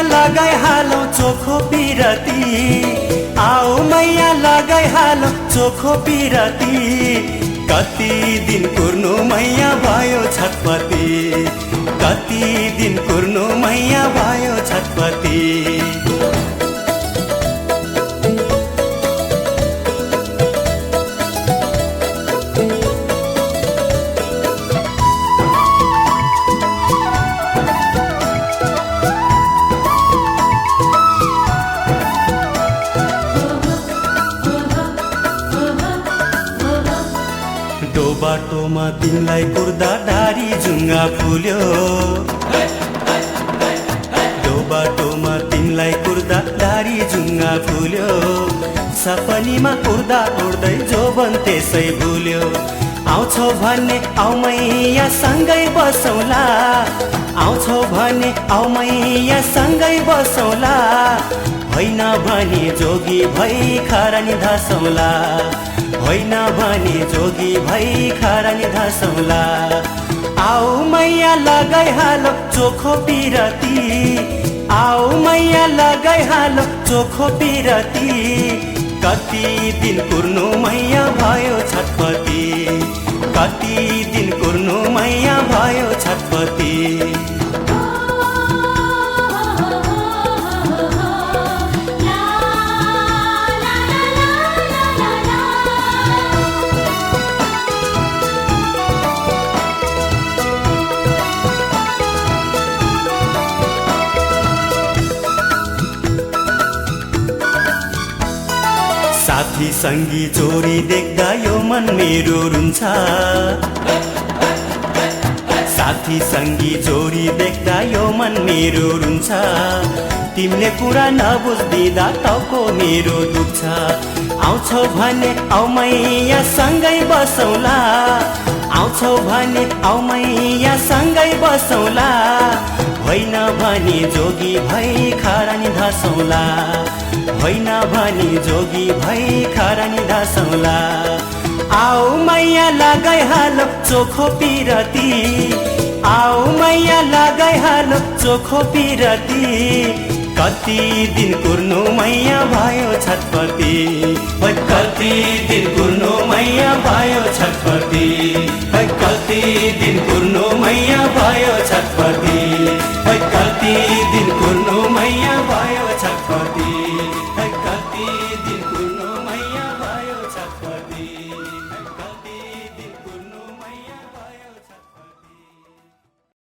लगाई हालौ चोखो पिरती, आओ मैया लगाई हालौ चोखो पिरती। कति दिन कुर्नु मैया भयो छटपति, कति दिन कुर्नु मैया भयो छटपति। बाटोमा तिमीलाई कुर्दा डारी जुङ्गा फुल्यो, बाटोमा तिमीलाई कुर्दा डारी जुङ्गा फुल्यो। सपनीमा उड्दा उड्दै जोबन त्यसै भुल्यो। आउँछौ भने आउ मैया सँगै बसौला, आउँछौ भने आउ मैया सँगै बसौला। होइन भने जोगी भई खरानी धसौला, होइन भने जोगी भई खरानी धसौला। आओ मैया लगाई हालो चोखो पिरती, आओ मैया लगाई हालो चोखो पिरती। कति दिन कुर्नु मैया भयो छटपति, कति दिन कुर्नु मैया भयो छटपति। साथी सङ्गी चोरी देख्दा यो मन मेरो रुन्छ, साथी सङ्गी चोरी देख्दा यो मन मेरो रुन्छ। तिमीले कुरा नबुझ्दिँदा टाउको मेरो दुख्छ। आउँछौ भने आउ मैया सँगै बसौला, आउँछौ भने आउ मैया सँगै बसौला। होइन भने जोगी भई खरानी धसौला, होइन भने जोगी भई खरानी धसौला। आओ मैया लगाई हालो चोखो पिरती, आओ मैया लगाई हालो चोखो पिरती। कति दिन कुर्नु मैया भयो छटपति, कति दिन कुर्नु मैया भयो छटपति, कति दिन कुर्नु मैया भयो छटपति।